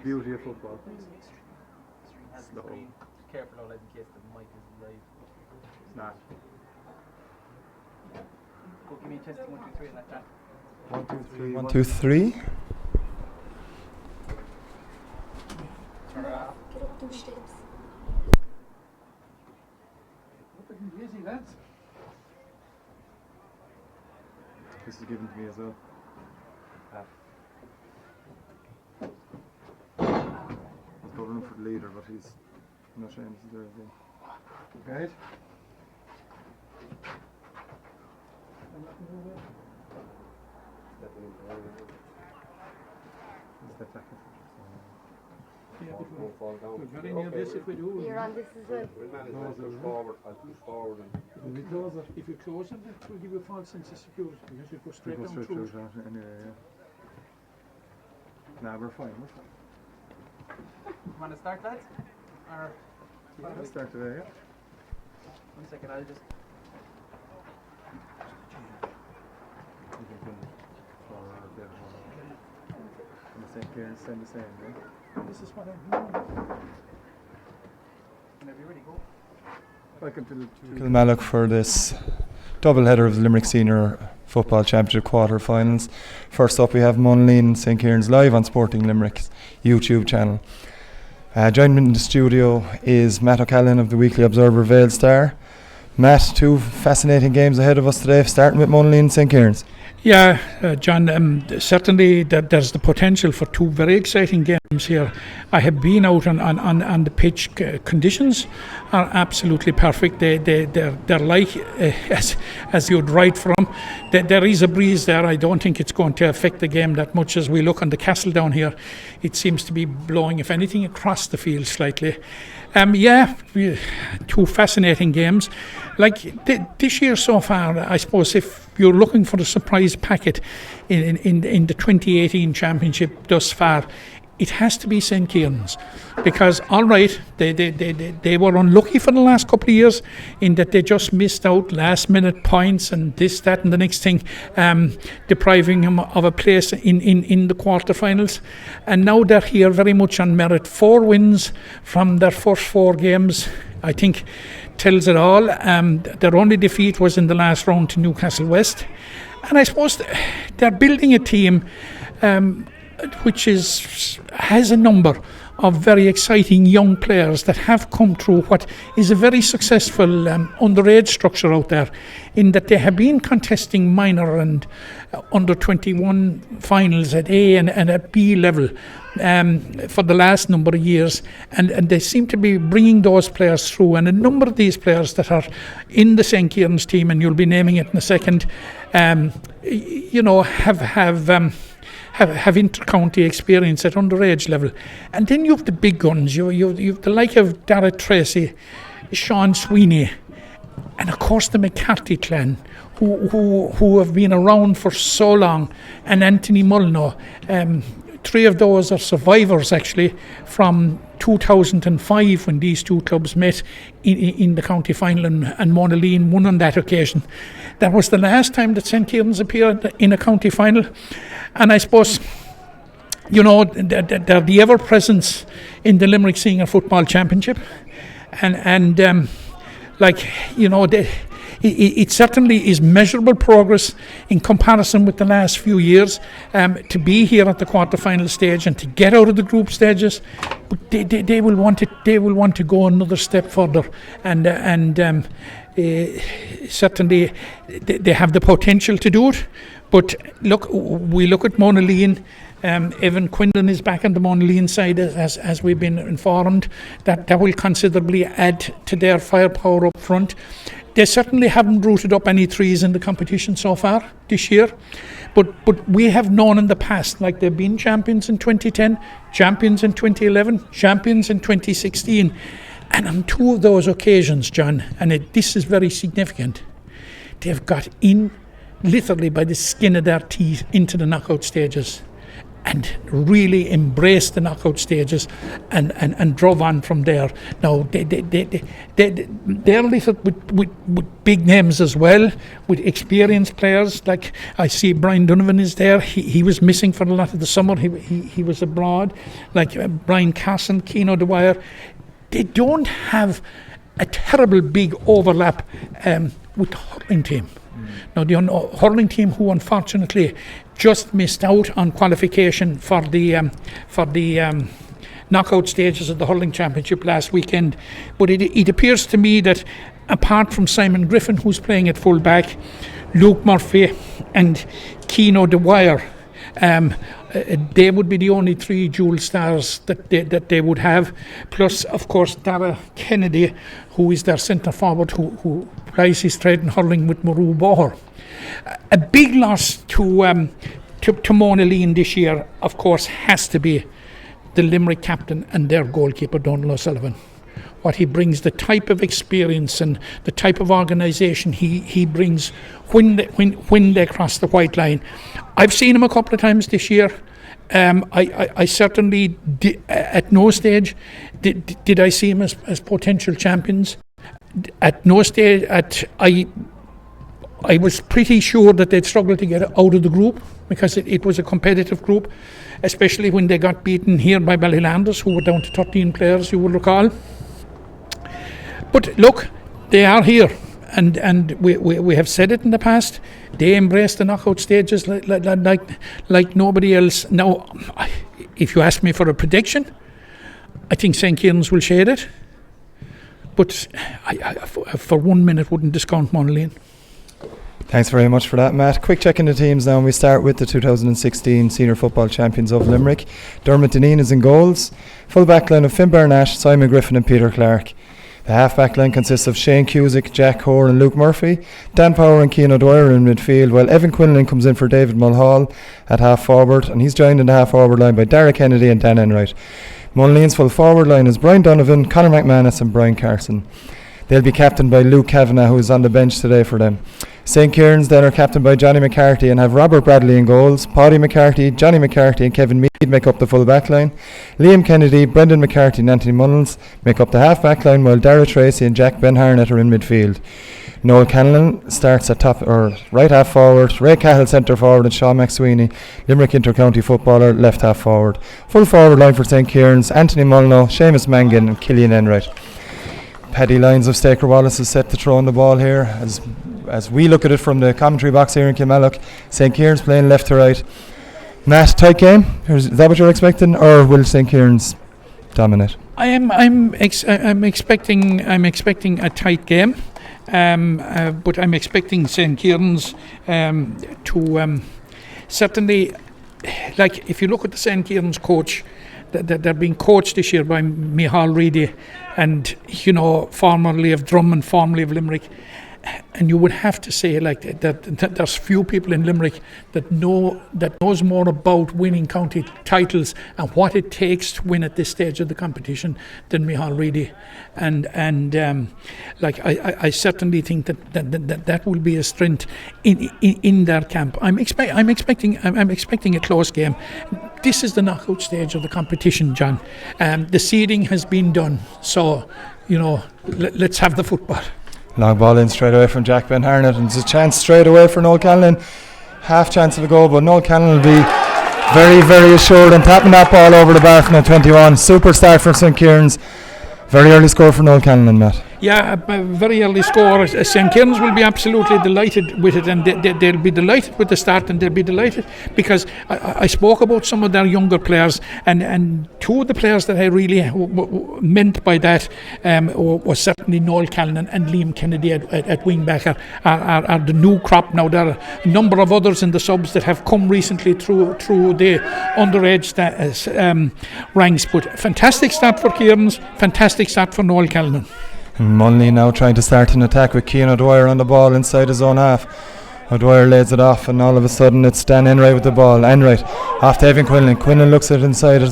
beauty of football. Slow. Careful now, in case the mic is live. It's not. Go give me a test 1, 2, 3 like that. 1, 2, 3. 1, 2, 3. Turn it off. Get up them steps. Easy, lads. This is given to me as well. He's going for the leader, but he's not showing this is there again. Right? Step back. We're very near this if we do. You're on this as well. I'll push forward. If you close it, it will give you a false sense of security because you go straight down through it. Anyway, yeah. Nah, we're fine. Want to start, lads? Or Let's start today, yeah. 1 second, I'll just. St Kierans send the same, yeah? This is what I'm doing. Whenever you're ready, go. Welcome to the Kilmallock for this double header of the Limerick Senior Football Championship quarter-finals. First up we have Monaleen and St Kierans live on Sporting Limerick's YouTube channel. Joining me in the studio is Matt O'Callaghan of the Weekly Observer Vale Star. Matt, two fascinating games ahead of us today, starting with Monaleen and St Kierans. Yeah, John, certainly there's the potential for two very exciting games here. I have been out on the pitch. Conditions are absolutely perfect. They're like, as you'd write from, there is a breeze there. I don't think it's going to affect the game that much. As we look on the castle down here, it seems to be blowing, if anything, across the field slightly. Two fascinating games. Like this year so far, I suppose if you're looking for a surprise packet in the 2018 championship thus far, it has to be St Kierans, because all right, they were unlucky for the last couple of years in that they just missed out last minute points and this, that and the next thing, depriving them of a place in the quarterfinals, and now they're here very much on merit. 4 wins from their first 4 games, I think tells it all. Their only defeat was in the last round to Newcastle West, and I suppose they're building a team which has a number of very exciting young players that have come through what is a very successful underage structure out there, in that they have been contesting minor and under 21 finals at A and at B level for the last number of years, and they seem to be bringing those players through, and a number of these players that are in the St Kierans team, and you'll be naming it in a second, have inter-county experience at underage level. And then you have the big guns. You have the like of Darragh Tracy, Sean Sweeney, and of course the McCarthy clan, who have been around for so long, and Anthony Mulno. 3 of those are survivors actually from 2005 when these two clubs met in the county final, and Monaleen won on that occasion. That was the last time that St Kierans appeared in a county final, and I suppose, you know, they're the ever-presence in the Limerick Senior Football Championship, and it certainly is measurable progress in comparison with the last few years, to be here at the quarter-final stage and to get out of the group stages. But they will want to go another step further, and certainly they have the potential to do it. But we look at Monaleen. Evan Quinlan is back on the Monaleen side, as we've been informed. That will considerably add to their firepower up front. They certainly haven't rooted up any threes in the competition so far this year, but we have known in the past, like they've been champions in 2010, champions in 2011, champions in 2016, and on 2 of those occasions, John, and this is very significant, they've got in literally by the skin of their teeth into the knockout stages. and really embraced the knockout stages and drove on from there. Now they're littered with big names as well, with experienced players. Like I see Brian Donovan is there. He was missing for a lot of the summer. He was abroad. Like Brian Carson, Keano Dwyer. They don't have a terrible big overlap with the hurling team. Now the hurling team, who unfortunately just missed out on qualification for the knockout stages of the hurling championship last weekend, but it appears to me that apart from Simon Griffin, who's playing at full back, Luke Murphy and Keano Dwyer, they would be the only three dual stars that they would have. Plus, of course, Dara Kennedy, who is their centre forward, who plies his trade in hurling with Maru Boher. A big loss to Monaleen this year, of course, has to be the Limerick captain and their goalkeeper, Donald O'Sullivan. What he brings, the type of experience and the type of organisation he brings when they cross the white line. I've seen him a couple of times this year. I certainly at no stage did I see him as potential champions. At no stage I was pretty sure that they'd struggle to get out of the group, because it was a competitive group, especially when they got beaten here by Ballylanders, who were down to 13 players, you will recall. But look, they are here, and we have said it in the past. They embrace the knockout stages like nobody else. Now, if you ask me for a prediction, I think St Kierans will shade it, but I for 1 minute wouldn't discount Monaleen. Thanks very much for that, Matt. Quick check in the teams now, and we start with the 2016 Senior Football Champions of Limerick. Dermot Deneen is in goals. Full back line of Finn Bernash, Simon Griffin and Peter Clark. The half-back line consists of Shane Cusick, Jack Hoare and Luke Murphy. Dan Power and Keano Dwyer in midfield, while Evan Quinlan comes in for David Mulhall at half-forward, and he's joined in the half-forward line by Dara Kennedy and Dan Enright. Monaleen's full forward line is Brian Donovan, Conor McManus and Brian Carson. They'll be captained by Luke Kavanagh, who is on the bench today for them. St Kierans then are captained by Johnny McCarthy and have Robert Bradley in goals. Paddy McCarthy, Johnny McCarthy and Kevin Mead make up the full back line. Liam Kennedy, Brendan McCarthy and Anthony Munnells make up the half back line, while Dara Tracy and Jack Ben Harnett are in midfield. Noel Canlan starts at top or right half forward, Ray Cahill centre forward and Sean McSweeney, Limerick inter-county footballer, left half forward. Full forward line for St Kierans, Anthony Mulno, Seamus Mangan and Killian Enright. Paddy Lyons of Staker Wallace is set to throw on the ball here. As we look at it from the commentary box here in Kilmallock, St Kierans playing left to right. Matt, tight game? Is that what you're expecting, or will St Kierans dominate? I'm expecting a tight game, but I'm expecting St Kierans to certainly, like if you look at the St Kierans coach, they're being coached this year by Micheál Reedy, and formerly of Drum and formerly of Limerick. And you would have to say like that there's few people in Limerick that knows more about winning county titles and what it takes to win at this stage of the competition than Micheál Reedy. And I certainly think that will be a strength in their camp. I'm expecting a close game. This is the knockout stage of the competition, John. The seeding has been done, so let's have the football. Long ball in straight away from Jack Ben Harnett, and there's a chance straight away for Noel Canlan. Half chance of a goal, but Noel Canlan will be very, very assured and tapping that ball over the bar from the 21. Super start for St Kierans. Very early score for Noel Canlan, Matt. Yeah, a very early score. St Kierans will be absolutely delighted with it, and they'll be delighted with the start, and they'll be delighted because I spoke about some of their younger players, and two of the players that I really meant by that was certainly Noel Callan and Liam Kennedy at wing back are the new crop now. There are a number of others in the subs that have come recently through the underage ranks, but fantastic start for Kierans, fantastic start for Noel Callan. Monaleen now trying to start an attack with Keano Dwyer on the ball inside his own half. O'Dwyer lays it off, and all of a sudden it's Dan Enright with the ball. Enright off to Evan Quinlan. Quinlan looks at it inside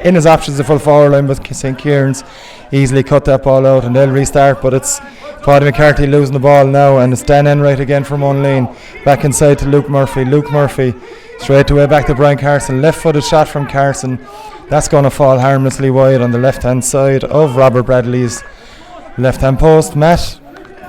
in his options, the full forward line, but St Kierans easily cut that ball out and they'll restart, but it's Paddy McCarthy losing the ball now, and it's Dan Enright again from Monaleen. Back inside to Luke Murphy. Luke Murphy straight away back to Brian Carson. Left footed shot from Carson. That's going to fall harmlessly wide on the left hand side of Robert Bradley's left hand post. Matt,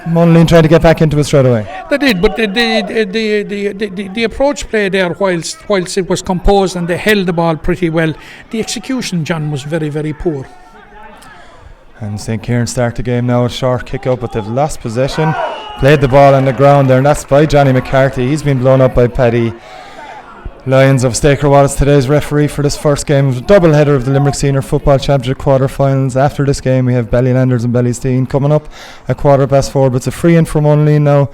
Monaleen trying to get back into it straight away. They did, but the approach play there, whilst it was composed and they held the ball pretty well, the execution, John, was very, very poor. And St Kierans start the game now. A short kick out, but they've lost possession. Played the ball on the ground there, and that's by Johnny McCarthy. He's been blown up by Paddy Lyons of Staker Wallace, today's referee for this first game of the double header of the Limerick Senior Football Championship quarter-finals. After this game we have Ballylanders and Ballysteen coming up at 4:15, but it's a free-in for Monaleen now,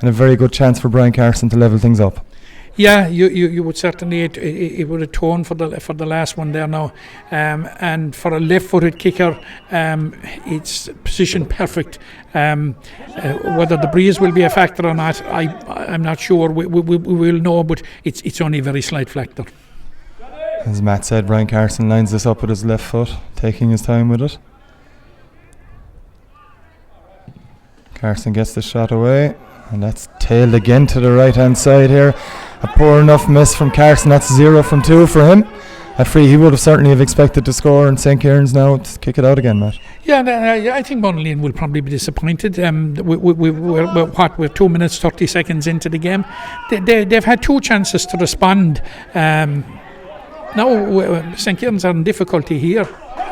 and a very good chance for Brian Carson to level things up. Yeah, you would certainly, it would atone for the last one there now, and for a left-footed kicker, it's position perfect. Whether the breeze will be a factor or not, I'm not sure. We will know, but it's only a very slight factor. As Matt said, Brian Carson lines this up with his left foot, taking his time with it. Carson gets the shot away, and that's tailed again to the right hand side here. A poor enough miss from Carson. That's 0 from 2 for him. At free, he would have certainly have expected to score, and St Kierans now to kick it out again, Matt. Yeah, I think Monaleen will probably be disappointed. We're 2 minutes 30 seconds into the game. They've had two chances to respond. Now St Kierans are in difficulty here.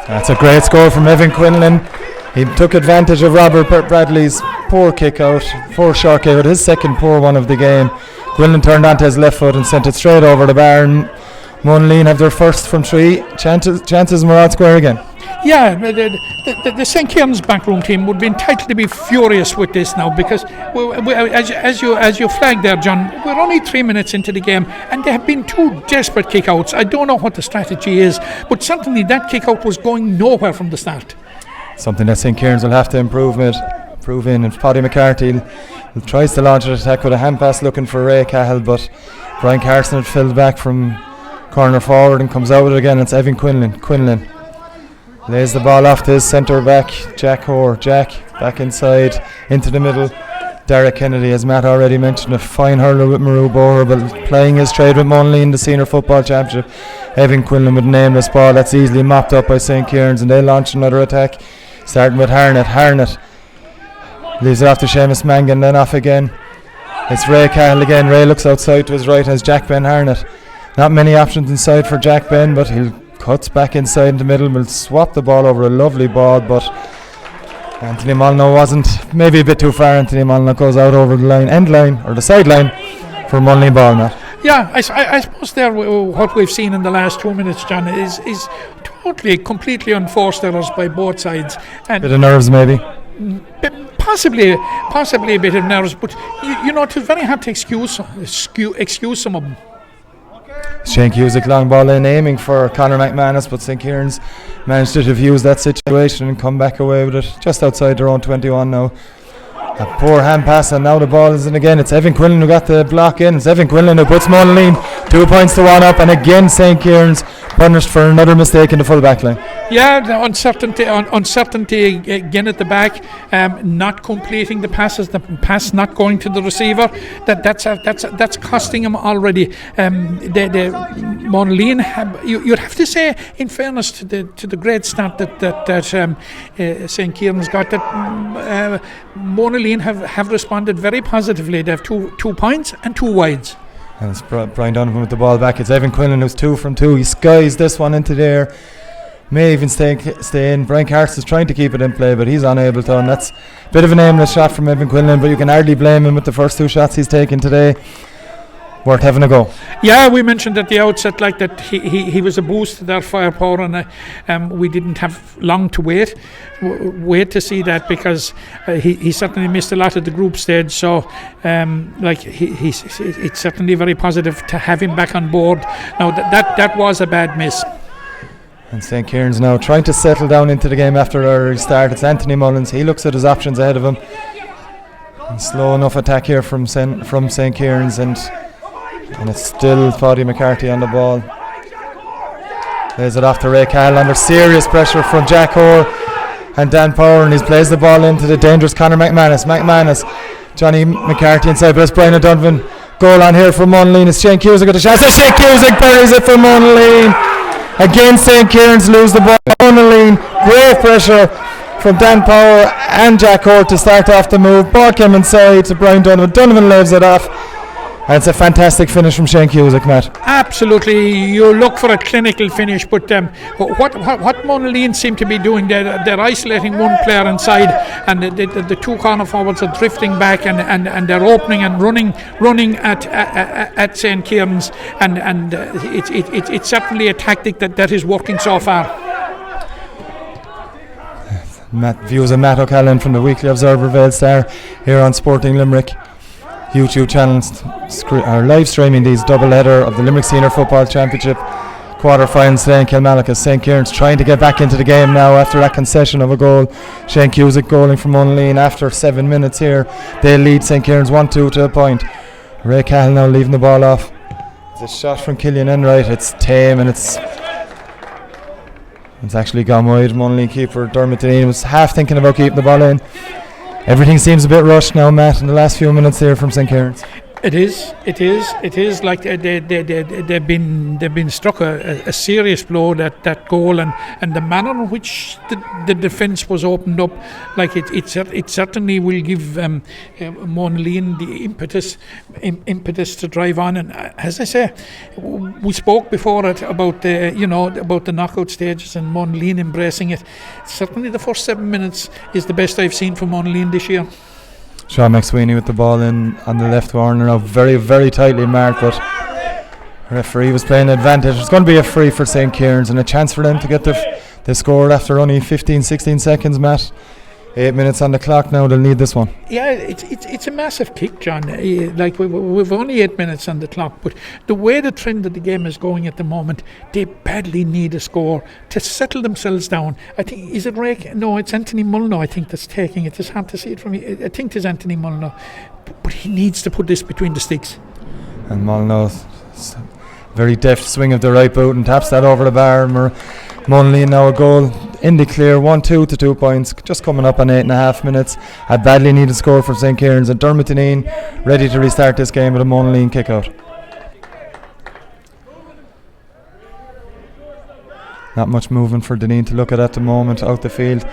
That's a great score from Evan Quinlan. He took advantage of Robert Bradley's poor kick out, poor short kick out, his second poor one of the game. Quinlan turned onto his left foot and sent it straight over the bar, and Monaleen have their first from 3. Chances Murad Square again. Yeah, the St Kierans backroom team would be entitled to be furious with this now, because as you flagged there, John, we're only 3 minutes into the game and there have been two desperate kick-outs. I don't know what the strategy is, but certainly that kick-out was going nowhere from the start. Something that St Kierans will have to improve in, and Paddy McCarthy tries to launch an attack with a hand pass looking for Ray Cahill, but Brian Carson had filled back from corner forward and comes out with it again. It's Evan Quinlan lays the ball off to his centre back Jack Hoare. Jack back inside into the middle. Derek Kennedy, as Matt already mentioned, a fine hurler with Maru Boher, but playing his trade with Monaleen in the Senior Football Championship. Evan Quinlan with an aimless ball that's easily mopped up by St Kierans, and they launch another attack starting with Harnett leaves it off to Seamus Mangan, then off again. It's Ray Cahill again. Ray looks outside to his right as Jack Ben Harnett. Not many options inside for Jack Ben, but he cuts back inside in the middle. Will swap the ball over, a lovely ball, but Anthony Molyneux wasn't, maybe a bit too far. Anthony Molyneux goes out over the end line or the sideline for Monaleen ball, Matt. Yeah, I suppose there what we've seen in the last 2 minutes, John, is totally, completely unforced errors by both sides. And bit of nerves maybe. Possibly a bit of nerves, but you know, it's very hard to excuse some of them. Shane Cusick long ball in, aiming for Conor McManus, but St Kierans managed to defuse that situation and come back away with it just outside their own 21 now. A poor hand pass, and now the ball is in again. It's Evan Quinlan who got the block in. It's Evan Quinlan who puts Monaleen 2 points to 1 up, and again St Kierans punished for another mistake in the full back line. Yeah, the uncertainty again at the back, not completing the passes, the pass not going to the receiver. That's costing him already. The Monaleen, you'd have to say, in fairness to the great start that St Kierans got, that Monaleen have responded very positively. They have two points and 2 wides. And it's Brian Donovan with the ball back. It's Evan Quinlan who's 2 from 2. He skies this one into the air. May even stay in. Brian Carson's trying to keep it in play, but he's unable to. And that's a bit of an aimless shot from Evan Quinlan, but you can hardly blame him with the first 2 shots he's taken today. Worth having a go. Yeah, we mentioned at the outset like that he was a boost to their firepower, and we didn't have long to wait to see that, because he certainly missed a lot of the group stage. So it's certainly very positive to have him back on board. Now that was a bad miss. And St Kierans now trying to settle down into the game after our start. It's Anthony Mullins. He looks at his options ahead of him. And slow enough attack here from St Kierans, and it's still Paddy McCarthy on the ball. Plays it off to Ray Cahill under serious pressure from Jack Hoare. and Dan Power, and he plays the ball into the dangerous Conor McManus. Johnny McCarthy inside, but it's Brian O'Donovan. Goal on here for Monaleen. It's Shane Cusick got a chance. Shane Cusick buries it for Monaleen. Again, St Kierans lose the ball. Monaleen, great pressure from Dan Power and Jack Hort to start off the move. Ball came inside to Brian Donovan. Donovan leaves it off. And it's a fantastic finish from Shane Cusick, Matt. Absolutely, you look for a clinical finish, but what Monaleen seem to be doing, they're isolating one player inside, and the two corner forwards are drifting back, and they're opening and running at St Kierans, and it's certainly a tactic that is working so far. Views of Matt O'Callaghan from the Weekly Observer Vale Star here on Sporting Limerick YouTube channels are live streaming these double header of the Limerick Senior Football Championship quarter-finals today in Kilmallock, as St Kierans trying to get back into the game now after that concession of a goal. Shane Cusick goaling from Monaleen after 7 minutes here. They lead St Kierans 1-2 to a point. Ray Cahill now leaving the ball off. It's a shot from Killian Enright. It's tame, and it's actually gone wide. Monaleen keeper Dermot Deneen was half thinking about keeping the ball in. Everything seems a bit rushed now, Matt, in the last few minutes here from St Kierans. It is like they've been struck a serious blow, that goal, and the manner in which the defence was opened up, like it certainly will give Monaleen the impetus to drive on. And as I say, we spoke before about the knockout stages and Monaleen embracing it. Certainly the first 7 minutes is the best I've seen from Monaleen this year. Sean McSweeney with the ball in on the left corner now, very, very tightly marked, but referee was playing advantage. It's going to be a free for St Kierans and a chance for them to get the score after only 15-16 seconds, Matt. 8 minutes on the clock now. They'll need this one. Yeah, it's a massive kick, John. Like we've only 8 minutes on the clock, but the way the trend of the game is going at the moment, they badly need a score to settle themselves down. I think, is it Ray? No, it's Anthony Mulno, I think, that's taking it. It's hard to see it from here. I think it's Anthony Mulno, but he needs to put this between the sticks. And Mulno, very deft swing of the right boot and taps that over the bar. Monaleen now a goal in the clear, 1-2 to 2 points, just coming up on 8.5 minutes. A badly needed score for St Kierans, and Dermot Deneen ready to restart this game with a Monaleen kick out. Not much movement for Deneen to look at the moment out the field,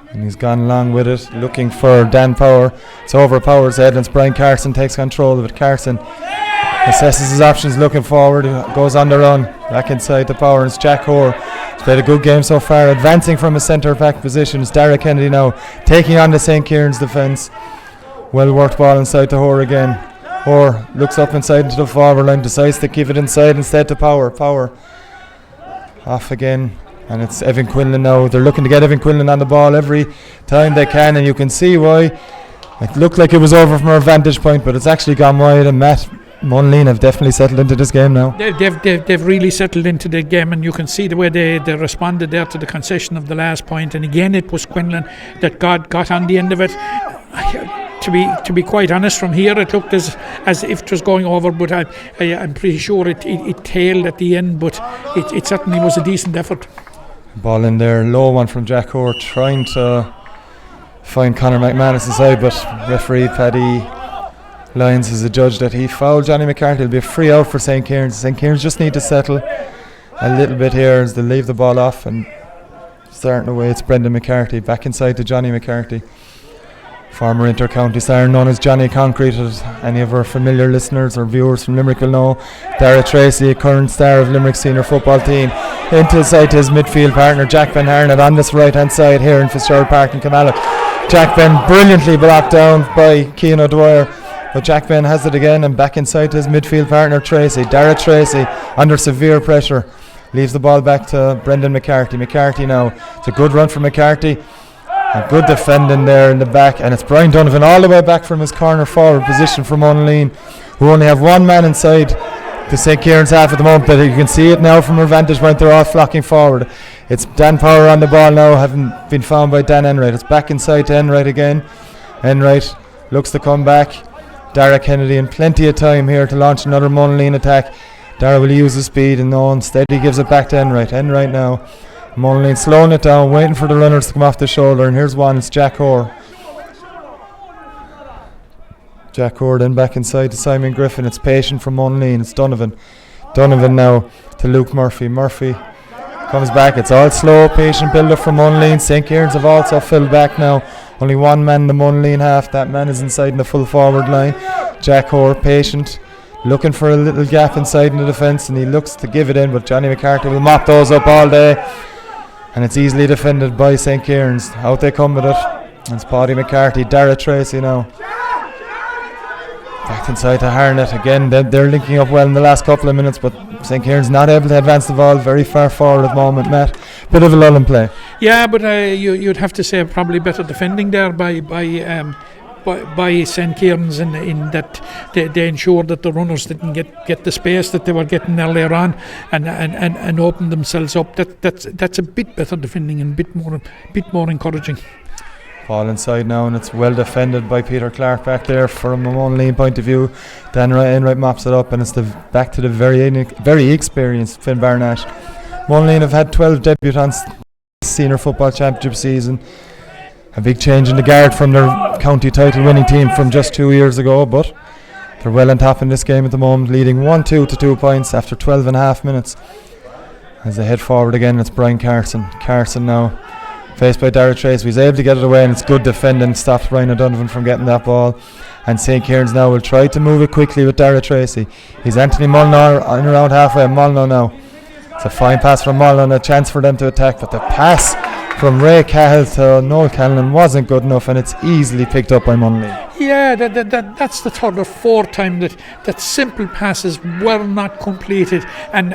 and he's gone along with it, looking for Dan Power. It's over Power's head, and it's Brian Carson takes control of it. Carson assesses his options, looking forward, goes on the run, back inside the Power, and it's Jack Hoare. He's played a good game so far, advancing from a centre back position. It's Dara Kennedy now taking on the St Kierans defence. Well worked ball inside to Hoare again. Hoare looks up inside into the forward line, decides to keep it inside instead to Power. Power off again, and it's Evan Quinlan now. They're looking to get Evan Quinlan on the ball every time they can, and you can see why. It looked like it was over from our vantage point, but it's actually gone wide, and Monaleen have definitely settled into this game now. They've really settled into the game, and you can see the way they responded there to the concession of the last point. And again, it was Quinlan that got on the end of it. To be quite honest, from here it looked as if it was going over, but I'm pretty sure it tailed at the end. But it certainly was a decent effort. Ball in there, low one from Jack Hoare, trying to find Conor McManus inside, but referee Paddy Lyons is a judge that he fouled Johnny McCarthy. It'll be a free out for St Kierans. St Kierans just need to settle a little bit here as they leave the ball off, and starting away it's Brendan McCarthy back inside to Johnny McCarthy, former inter-county star known as Johnny Concrete, as any of our familiar listeners or viewers from Limerick will know. Dara Tracy, a current star of Limerick Senior Football Team, into side to his midfield partner Jack Ben Harnett on this right hand side here in Fitzgerald Park in Kilmallock. Jack Ben brilliantly blocked down by Cian O'Dwyer, but Jack Ben has it again, and back inside to his midfield partner Tracy. Dara Tracy under severe pressure leaves the ball back to Brendan McCarthy. McCarthy now, it's a good run for McCarthy, a good defending there in the back, and it's Brian Donovan all the way back from his corner forward position for Monaleen, who only have one man inside the St Kierans half at the moment, but you can see it now from her vantage point. They're all flocking forward. It's Dan Power on the ball now, having been found by Dan Enright. It's back inside to Enright again. Enright looks to come back. Dara Kennedy in plenty of time here to launch another Monaleen attack. Dara will use his speed, and no, instead he gives it back to Enright. Enright now Monaleen slowing it down, waiting for the runners to come off the shoulder, and here's one, it's Jack Hoare. Jack Hoare then back inside to Simon Griffin. It's patient from Monaleen, it's Donovan. Donovan now to Luke Murphy. Murphy comes back, it's all slow, patient build up from Monaleen. St Kierans have also filled back now. Only one man in the Monaleen half, that man is inside in the full forward line. Jack Hoare, patient, looking for a little gap inside in the defence, and he looks to give it in, but Johnny McCarthy will mop those up all day, and it's easily defended by St Kierans. Out they come with it. It's Paddy McCarthy, Dara Tracy now. Back inside to Harnett again. They're linking up well in the last couple of minutes, but St Kierans not able to advance the ball very far forward at the moment. Matt, bit of a lull in play. Yeah, but you'd have to say probably better defending there by St Kierans in that they ensured that the runners didn't get the space that they were getting earlier on and opened themselves up. That's a bit better defending and bit more encouraging. Ball inside now, and it's well defended by Peter Clark back there from a Monaleen point of view. Dan Enright mops it up, and it's back to the very experienced Finn Barnash. Monaleen have had 12 debutants Senior Football Championship season. A big change in the guard from their county title winning team from just 2 years ago, but they're well on top in this game at the moment, leading 1-2 to 2 points after 12 and a half minutes. As they head forward again, it's Brian Carson. Carson now faced by Dara Trace. He's able to get it away, and it's good defending, stops Ryan O'Donovan from getting that ball. And St Kierans now will try to move it quickly with Dara Tracy. He's Anthony Molnar in around halfway. Molnar now. It's a fine pass from Molnar, and a chance for them to attack, but the pass from Ray Cahill to Noel Callan wasn't good enough, and it's easily picked up by Monaleen. Yeah, that's the third or fourth time that simple passes were not completed, and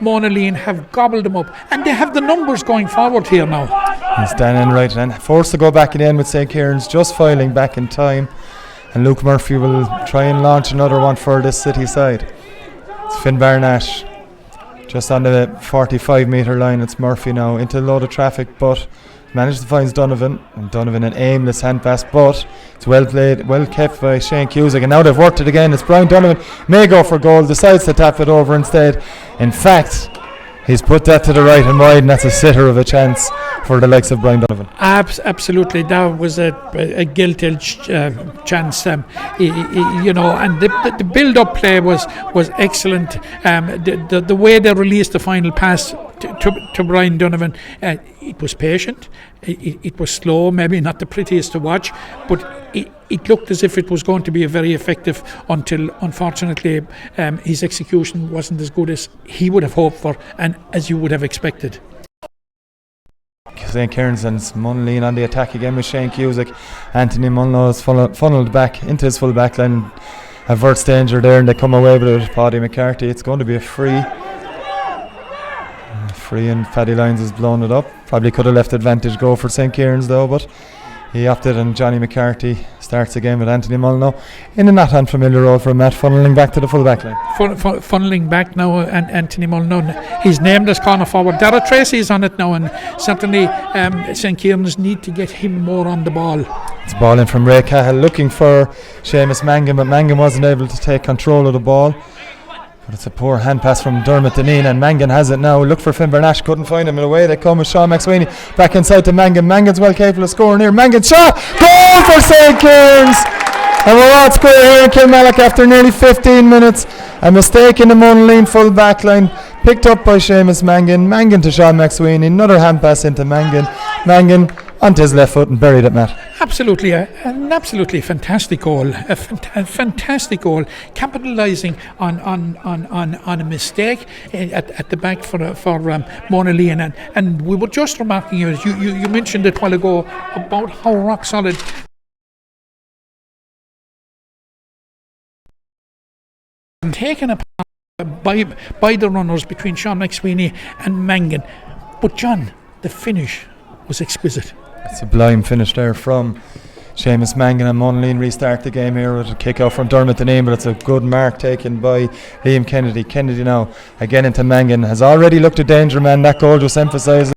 Monaleen have gobbled them up, and they have the numbers going forward here now. He's Dan Enright and forced to go back again with St Kierans just filing back in time, and Luke Murphy will try and launch another one for this city side. It's Finn Barnash just on the 45 metre line. It's Murphy now into a load of traffic, but managed to find Donovan, and Donovan an aimless hand pass, but it's well played, well kept by Shane Cusick, and now they've worked it again. It's Brian Donovan, may go for goal, decides to tap it over instead. In fact, he's put that to the right and wide, and that's a sitter of a chance for the likes of Brian Donovan. Absolutely, that was a gilt-edged chance, and the build-up play was excellent. The way they released the final pass to Brian Donovan, it was patient, it was slow, maybe not the prettiest to watch, but it looked as if it was going to be a very effective until, unfortunately, his execution wasn't as good as he would have hoped for and as you would have expected. St Kierans and Monaleen on the attack again with Shane Cusick. Anthony Munlo is funneled back into his full back line, averts danger there, and they come away with it. Paddy McCarthy, it's going to be a free, and Paddy Lyons has blown it up. Probably could have left advantage go for St Kierans though, but he opted, and Johnny McCarthy starts again with Anthony Molyneux in a not unfamiliar role for Matt, funneling back to the full back line. Funneling back now, and Anthony Molyneux, he's named as corner forward. Dara Tracy is on it now, and certainly St Kierans need to get him more on the ball. It's a ball in from Ray Cahill looking for Seamus Mangan, but Mangan wasn't able to take control of the ball. But it's a poor hand pass from Dermot Deneen, and Mangan has it now. Look for Finn Barnash, couldn't find him. And away they come with Sean McSweeney. Back inside to Mangan. Mangan's well capable of scoring here. Mangan's shot! Goal for St Kierans! And we're on score here in Kilmallock after nearly 15 minutes. A mistake in the Monaleen full back line, picked up by Seamus Mangan. Mangan to Sean McSweeney. Another hand pass into Mangan. Mangan onto his left foot and buried it, Matt. Absolutely, an absolutely fantastic goal. A fantastic goal, capitalising on a mistake at the back for Monaleen, and we were just remarking, you mentioned it a while ago about how rock solid taken apart by the runners between Sean McSweeney and Mangan. But John, the finish was exquisite. It's a sublime finish there from Seamus Mangan, and Monaleen restart the game here with a kick out from Dermot Deneen, but it's a good mark taken by Liam Kennedy. Kennedy now again into Mangan, has already looked a danger man. That goal just emphasises,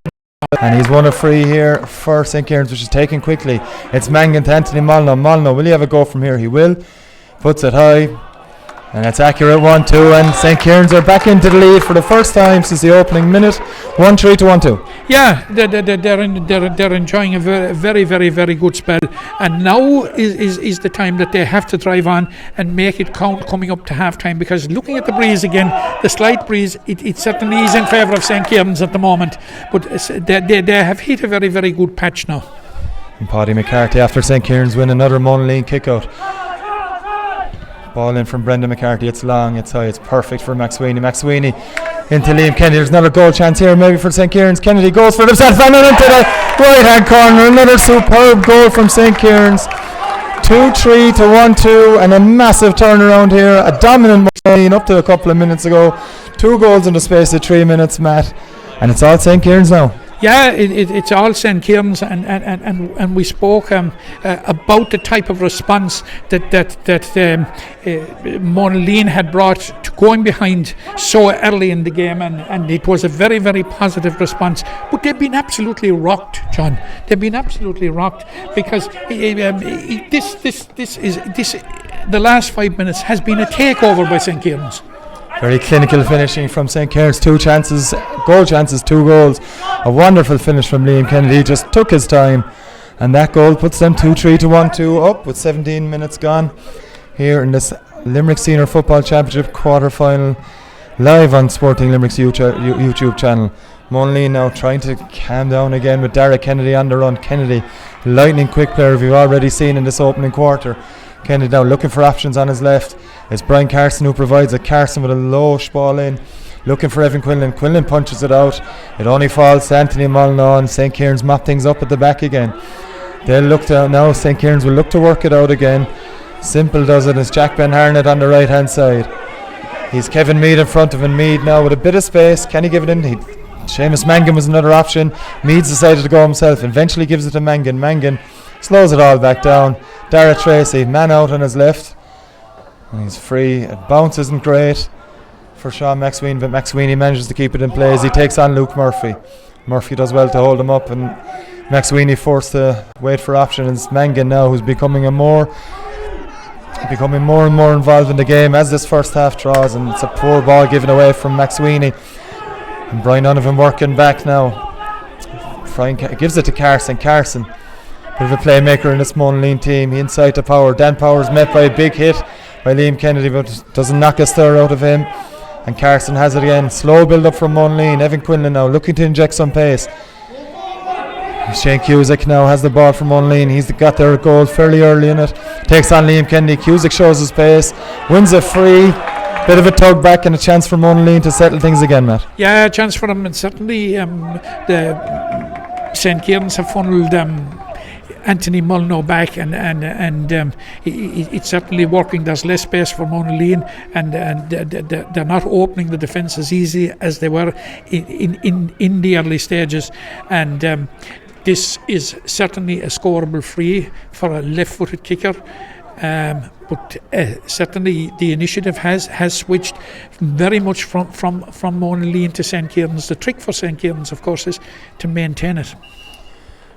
and he's won a free here for St Kierans, which is taken quickly. It's Mangan to Anthony Molyneux. Molyneux, will he have a go from here? He will. Puts it high. And it's accurate 1-2, and St Kierans are back into the lead for the first time since the opening minute. 1-3 to 1-2. Yeah, they're enjoying a very, very, very good spell, and now is the time that they have to drive on and make it count coming up to half time, because looking at the breeze again, the slight breeze, it certainly is in favour of St Kierans at the moment, but they have hit a very, very good patch now. And Paddy McCarthy after St Kierans win another Monaleen kick out. Ball in from Brendan McCarthy. It's long, it's high, it's perfect for McSweeney. McSweeney into Liam Kennedy. There's another goal chance here, maybe for St Kierans. Kennedy goes for himself and into the right hand corner. Another superb goal from St Kierans. 2-3 to 1-2, and a massive turnaround here. A dominant Monaleen up to a couple of minutes ago. 2 goals in the space of 3 minutes, Matt. And it's all St Kierans now. Yeah, it's all St Kierans, and we spoke about the type of response that Monaleen had brought to going behind so early in the game, and it was a very, very positive response. But they've been absolutely rocked, John. They've been absolutely rocked, because the last 5 minutes has been a takeover by St Kierans. Very clinical finishing from St Kierans. 2 chances, goal chances, 2 goals. A wonderful finish from Liam Kennedy. He just took his time, and that goal puts them 2-3 to 1-2 up with 17 minutes gone here in this Limerick Senior Football Championship quarter-final, live on Sporting Limerick's YouTube channel. Monaleen now trying to calm down again with Derek Kennedy on the run. Kennedy, lightning quick player we've already seen in this opening quarter. Kennedy now looking for options on his left. It's Brian Carson who provides it. Carson with a low ball in, looking for Evan Quinlan. Quinlan punches it out. It only falls to Anthony Monaleen, and St Kierans mop things up at the back again. They'll look to now. St Kierans will look to work it out again. Simple does it. It's Jack Ben Harnett on the right hand side. He's Kevin Mead in front of him. Mead now with a bit of space. Can he give it in? Seamus Mangan was another option. Mead's decided to go himself. Eventually gives it to Mangan. Mangan slows it all back down. Dara Tracy, man out on his left. And he's free. It bounce isn't great for Sean McSweeney, but McSweeney manages to keep it in play as he takes on Luke Murphy. Murphy does well to hold him up, and McSweeney forced to wait for options. Mangan now, who's becoming more and more involved in the game as this first half draws, and it's a poor ball given away from McSweeney. And Brian Donovan working back now. Brian gives it to Carson. Carson, bit of a playmaker in this Monaleen team. He inside to Power. Dan Power's met by a big hit by Liam Kennedy, but doesn't knock a stir out of him. And Carson has it again. Slow build up from Monaleen. Evan Quinlan now looking to inject some pace. Shane Cusick now has the ball from Monaleen. He's got their goal fairly early in it. Takes on Liam Kennedy. Cusick shows his pace. Wins a free. Bit of a tug back and a chance for Monaleen to settle things again, Matt. Yeah, a chance for them, and certainly the St Kierans have funneled Anthony Mulno back, and it's certainly working. There's less space for Monaleen, and they're not opening the defence as easy as they were in the early stages, and this is certainly a scoreable free for a left-footed kicker. But certainly the initiative has switched very much from Monaleen to St Kierans. The trick for St Kierans, of course, is to maintain it.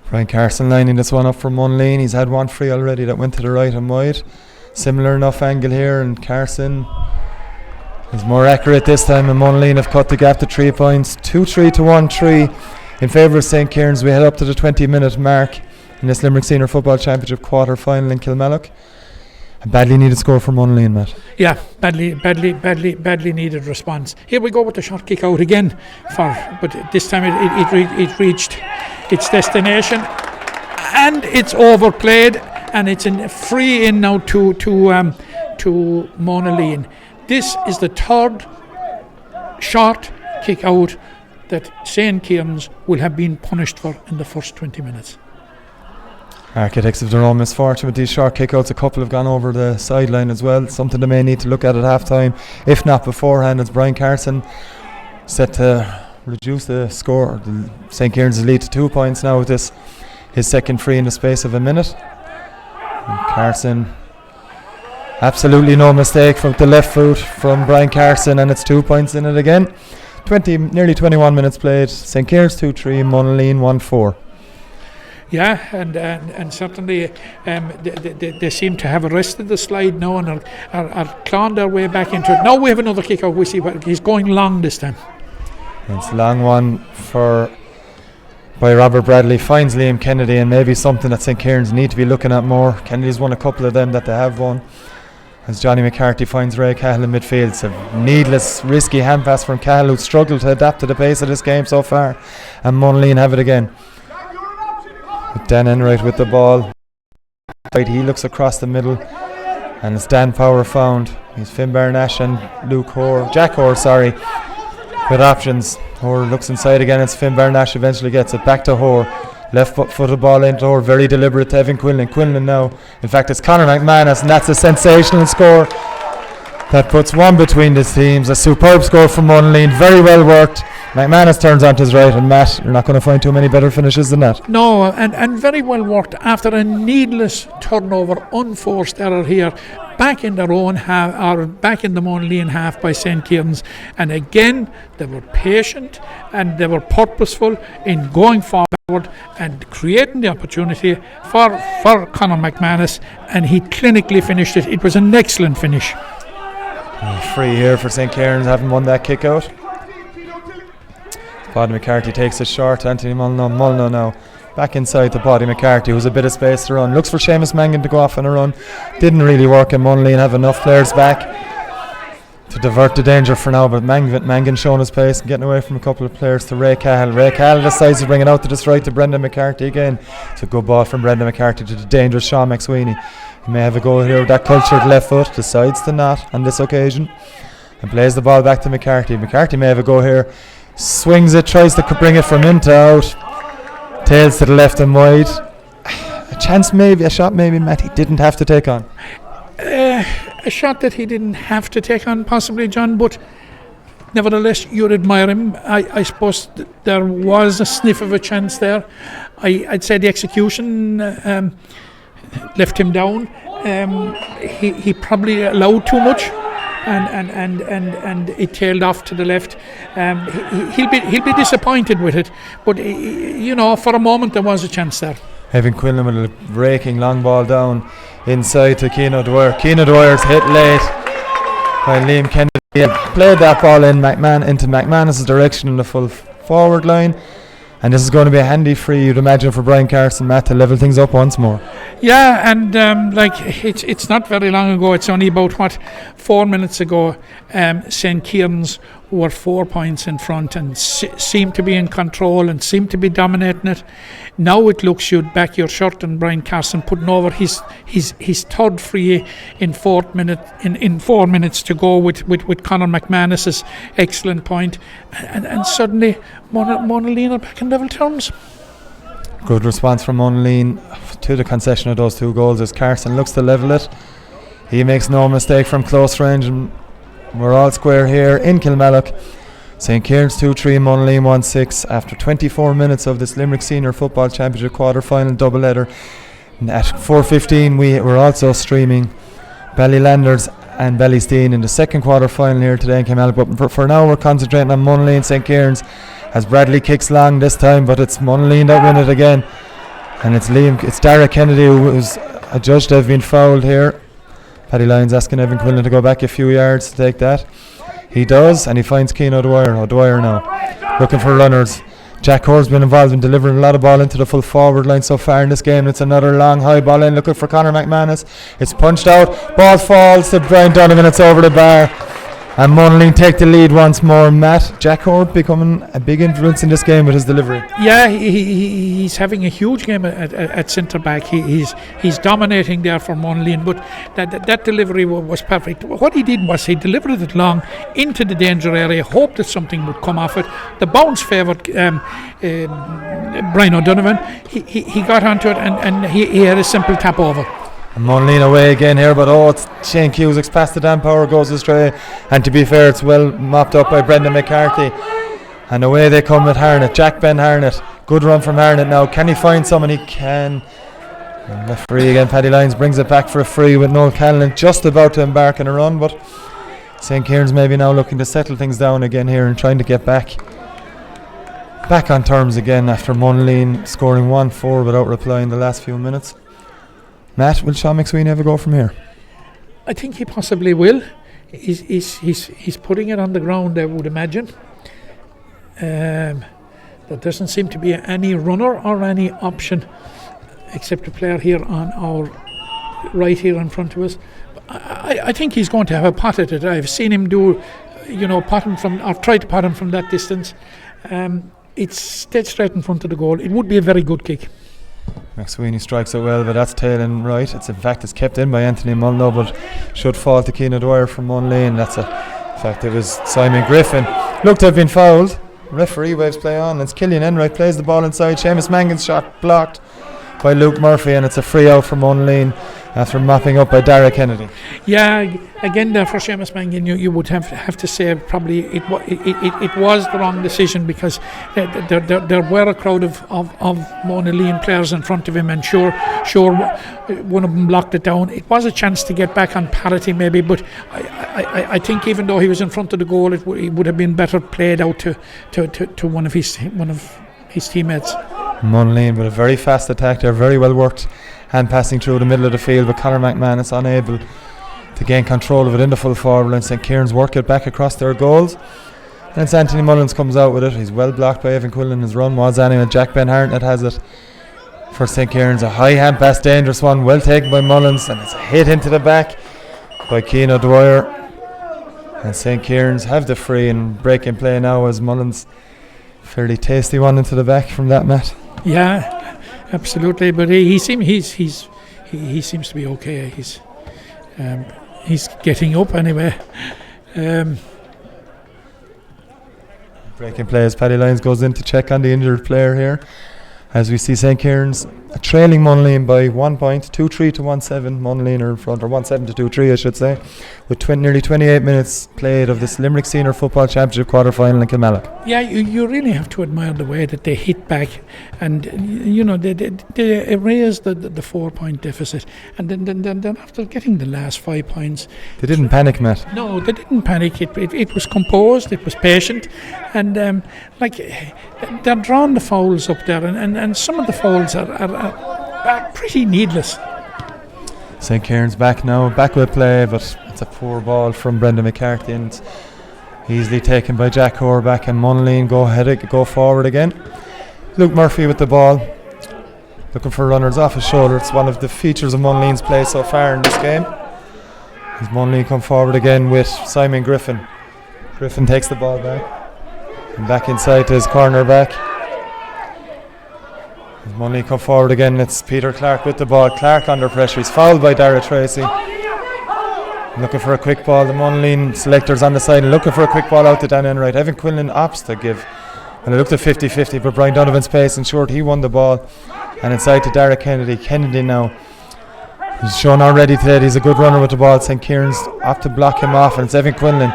Brian Carson lining this one up for Monaleen. He's had one free already that went to the right and wide. Similar enough angle here, and Carson is more accurate this time, and Monaleen have cut the gap to 3 points. 2-3 to 1-3 in favour of St Kierans. We head up to the 20-minute mark in this Limerick Senior Football Championship quarter-final in Kilmallock. A badly needed score for Monaleen, Matt. Yeah, badly needed response. Here we go with the shot kick out again, but this time it reached its destination, and it's overplayed, and it's a free in now to Monaleen. This is the third short kick out that St Kierans will have been punished for in the first 20 minutes. Architects of their own misfortune with these short kickouts. A couple have gone over the sideline as well. Something they may need to look at half time, if not beforehand. It's Brian Carson set to reduce the score, the St Kierans' lead to 2 points now with this, his second free in the space of a minute. And Carson, absolutely no mistake from the left foot from Brian Carson, and it's 2 points in it again. Nearly 21 minutes played. St Kierans 2-3, Monaleen 1-4. Yeah, and certainly they seem to have arrested the slide now and are clawing their way back into it. Now we have another kick out. We see what he's going long this time. It's a long one by Robert Bradley, finds Liam Kennedy, and maybe something that St Kierans need to be looking at more. Kennedy's won a couple of them that they have won. As Johnny McCarthy finds Ray Cahill in midfield. It's a needless, risky hand pass from Cahill, who's struggled to adapt to the pace of this game so far. And Monaleen have it again. With Dan Enright with the ball. He looks across the middle, and it's Dan Power found. He's Finn Barnash and Jack Hoare, with options. Hoare looks inside again. It's Finn Barnash eventually gets it back to Hoare. Left footed ball into Hoare, very deliberate to Evan Quinlan. Quinlan now, in fact it's Conor McManus, and that's a sensational score that puts one between the teams. A superb score from Monaleen, very well worked. McManus turns onto his right, and Matt, you're not going to find too many better finishes than that. No, and very well worked after a needless turnover, unforced error here, back in their own half, or back in the Monaleen half by St Kierans. And again, they were patient and they were purposeful in going forward and creating the opportunity for Conor McManus, and he clinically finished it. It was an excellent finish. Free here for St Kierans, haven't won that kick out. Paddy McCarthy takes it short. Anthony Molyneux now back inside to Paddy McCarthy, who's a bit of space to run. Looks for Seamus Mangan to go off on a run. Didn't really work, and Monaleen have enough players back to divert the danger for now, but Mangan showing his pace and getting away from a couple of players to Ray Cahill. Ray Cahill decides to bring it out to the strike to Brendan McCarthy again. It's a good ball from Brendan McCarthy to the dangerous Sean McSweeney. He may have a go here with that cultured left foot, decides to not on this occasion, and plays the ball back to McCarthy. McCarthy may have a go here. Swings it, tries to bring it from in to out. Tails to the left and wide. A shot maybe Matt he didn't have to take on. A shot that he didn't have to take on, possibly, John, but nevertheless, you'd admire him. I suppose there was a sniff of a chance there. I'd say the execution left him down. He probably allowed too much. And it tailed off to the left. He'll be disappointed with it, but for a moment there was a chance there. Evan Quinlan with a raking long ball down inside to Keane Dwyer. Keane Dwyer's hit late by Liam Kennedy. He had played that ball into McManus' direction in the full forward line. And this is going to be a handy free, you'd imagine, for Brian Carson, Matt, to level things up once more. Yeah, and it's not very long ago. It's only about 4 minutes ago. St Kierans were 4 points in front and seemed to be in control and seemed to be dominating it. Now it looks you'd back your shirt, and Brian Carson putting over his third free in 4 minutes to go with Conor McManus's excellent point, and suddenly Monaleen are back in level terms. Good response from Monaleen to the concession of those 2 goals as Carson looks to level it. He makes no mistake from close range, and we're all square here in Kilmallock. St Kierans 2-3, Monaleen 1-6 after 24 minutes of this Limerick Senior Football Championship quarter-final doubleheader. At 4:15 we're also streaming Ballylanders and Ballysteen in the second quarter-final here today in Kilmallock. But for now we're concentrating on Monaleen and St Kierans as Bradley kicks long this time, but it's Monaleen that win it again. And it's Derek Kennedy who's adjudged to have been fouled here. Paddy Lyons asking Evan Quinlan to go back a few yards to take that. He does, and he finds Keane O'Dwyer now looking for runners. Jack Hoare's been involved in delivering a lot of ball into the full forward line so far in this game. It's another long high ball in looking for Conor McManus. It's punched out, ball falls to Brian Donovan, it's over the bar, and Monaleen take the lead once more. Matt, Jack Hoare becoming a big influence in this game with his delivery. Yeah, he's having a huge game at centre back. He's dominating there for Monaleen, but that delivery was perfect. What he did was he delivered it long into the danger area, hoped that something would come off it. The bounce favoured Brian O'Donovan. He got onto it and he had a simple tap over. And Monaleen away again here, but it's Shane Cusack's past the Dan Power goes astray, and to be fair it's well mopped up by Brendan McCarthy, and away they come with Harnett. Jack Ben Harnett, good run from Harnett now. Can he find someone? He can. And the free again, Paddy Lyons brings it back for a free with Noel Callan just about to embark on a run, but St Kierans maybe now looking to settle things down again here and trying to get back back on terms again after Monaleen scoring 1-4 without reply in the last few minutes. Matt, will Sean McSweeney have a go from here? I think he possibly will. He's putting it on the ground, I would imagine. There doesn't seem to be any runner or any option except a player here on our right here in front of us. I think he's going to have a pot at it. I've seen him do, pot him from, or try to pot him from that distance. It's dead straight in front of the goal. It would be a very good kick. McSweeney strikes it well, but that's tailing right. It's kept in by Anthony Mulno, but should fall to Keane Dwyer from Monaleen. In fact, it was Simon Griffin. Looked to have been fouled. Referee waves play on. It's Killian Enright plays the ball inside. Seamus Mangan's shot blocked by Luke Murphy, and it's a free out for Monaleen after mopping up by Dara Kennedy. Yeah, again there for Seamus Mangan, you would have to say probably it was the wrong decision, because there were a crowd of Monaleen players in front of him, and sure one of them blocked it down. It was a chance to get back on parity maybe, but I think even though he was in front of the goal, it would have been better played out to one of his teammates. Monaleen with a very fast attack there, very well worked hand passing through the middle of the field, but Conor McManus unable to gain control of it in the full forward line. St Kierans work it back across their goals, and it's Anthony Mullins comes out with it. He's well blocked by Evan Quillen. His run was anyway. Jack Ben Hartnett has it for St Kierans, a high hand pass, dangerous one, well taken by Mullins, and it's a hit into the back by Keane Dwyer, and St Kierans have the free and breaking play now as Mullins fairly tasty one into the back from that, Matt. Yeah, absolutely. But he seems to be okay. He's getting up anyway. Breaking play as Paddy Lyons goes in to check on the injured player here, as we see St Kierans trailing Monaleen by 1 point, 2-3 to 1-7. Monaleen are in front, or 1-7 to 2-3 I should say, with nearly 28 minutes played of this Limerick Senior Football Championship quarter-final in Kilmallock. Yeah, you really have to admire the way that they hit back, and they erased the 4 point deficit, and then after getting the last 5 points, they didn't panic, Matt. No, they didn't panic. It was composed, it was patient, and they're drawing the fouls up there, and some of the fouls are pretty needless. St Kierans back now, back with play, but it's a poor ball from Brendan McCarthy, and it's easily taken by Jack Horback, and Monaleen go forward again. Luke Murphy with the ball, looking for runners off his shoulder. It's one of the features of Monaleen's play so far in this game. As Monaleen come forward again with Simon Griffin. Griffin takes the ball back, and back inside to his corner back. As Monaleen come forward again, it's Peter Clark with the ball. Clark under pressure, he's fouled by Dara Tracy. Looking for a quick ball, the Monaleen selectors on the side, and looking for a quick ball out to Dan Enright. Evan Quinlan opts to give, and it looked at 50-50, but Brian Donovan's pace ensured he won the ball, and inside to Dara Kennedy. Kennedy now, he's shown already today that he's a good runner with the ball. St Kierans opt to block him off, and it's Evan Quinlan.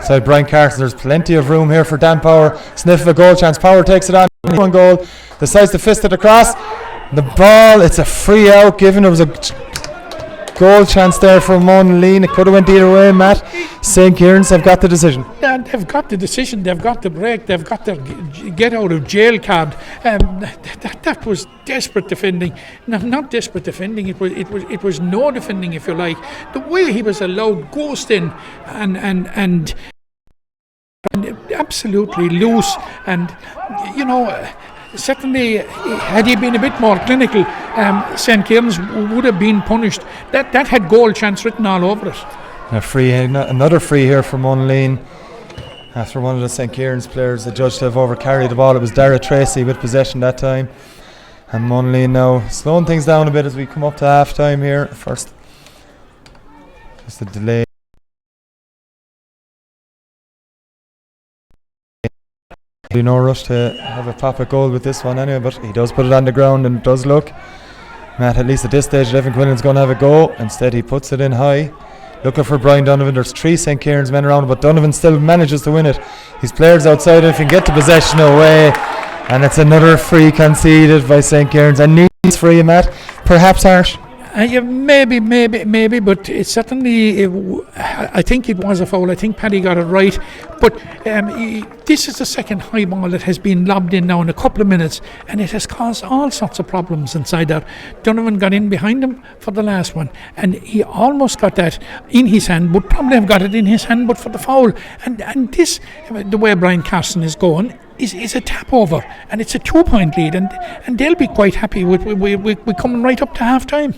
Side Brian Carson, there's plenty of room here for Dan Power. Sniff of a goal chance, Power takes it on, one goal, decides to fist it across. The ball, it's a free out given. There was a goal chance there for Monaleen. It could have went either way, Matt. St Kierans have got the decision. Yeah, they've got the decision, they've got the break, they've got their get out of jail card. That was desperate defending. No, not desperate defending, it was no defending, if you like. The way he was allowed ghost in and absolutely loose, and certainly had he been a bit more clinical, St Kierans would have been punished. That had goal chance written all over it. Another free here for Monaleen after one of the St Kierans players adjudged to have overcarried the ball. It was Dara Tracy with possession that time, and Monaleen now slowing things down a bit as we come up to half time here. First, just a delay. No rush to have a pop at goal with this one anyway, but he does put it on the ground, and it does look, Matt, at least at this stage, Evan Quinlan's going to have a go. Instead he puts it in high, looking for Brian Donovan. There's 3 St Kierans men around, but Donovan still manages to win it. His players outside, if he can get the possession away, and it's another free conceded by St Kierans. And needs free, Matt, perhaps harsh. Yeah, maybe, but it certainly, I think it was a foul. I think Paddy got it right. But this is the second high ball that has been lobbed in now in a couple of minutes, and it has caused all sorts of problems inside there. Donovan got in behind him for the last one, and he almost got that in his hand, would probably have got it in his hand, but for the foul. And this, the way Brian Carson is going, is a tap over, and it's a 2-point lead, and they'll be quite happy with coming right up to half time.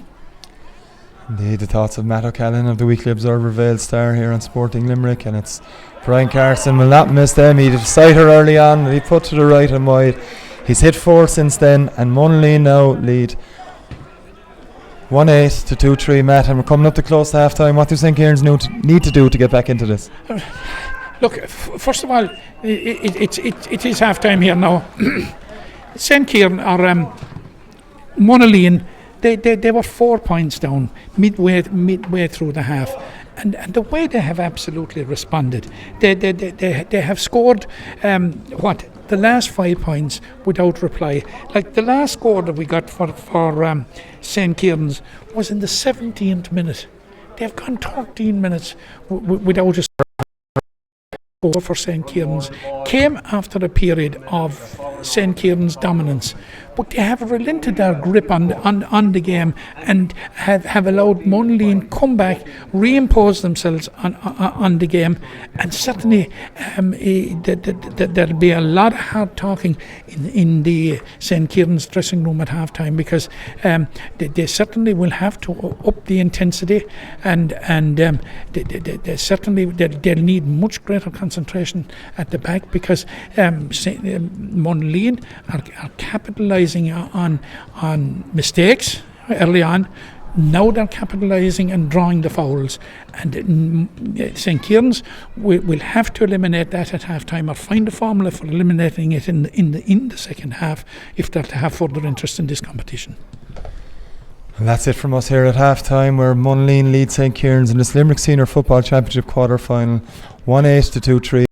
Indeed, the thoughts of Matt O'Callaghan of the Weekly Observer Vale Star here on Sporting Limerick, and it's Brian Carson will not miss them. He did a sighter early on, and he put to the right and wide. He's hit 4 since then, and Monaleen now lead 1-8 to 2-3. Matt, and we're coming up to close to half time. What do St Kierans need to do to get back into this? Look, first of all, it is half time here now. St Kieran or Monaleen, they were 4 points down midway through the half, and the way they have absolutely responded, they have scored the last 5 points without reply. Like the last score that we got for St Kieran's was in the 17th minute. They've gone 13 minutes without a score for St Kieran's. Came after a period of St Kieran's dominance, but they have relented their grip on the game and have allowed Monaleen come back, reimpose themselves on the game, and certainly there'll be a lot of hard talking in the St Kieran's dressing room at half time, because they certainly will have to up the intensity, and they certainly they'll need much greater concentration at the back, because Monaleen are capitalising on mistakes early on. Now they're capitalising and drawing the fouls, and St Kieran's will have to eliminate that at half time, or find a formula for eliminating it in the second half if they're to have further interest in this competition. And that's it from us here at half time, where Monaleen leads St Kierans in this Limerick Senior Football Championship quarter final 1-8 to 2-3.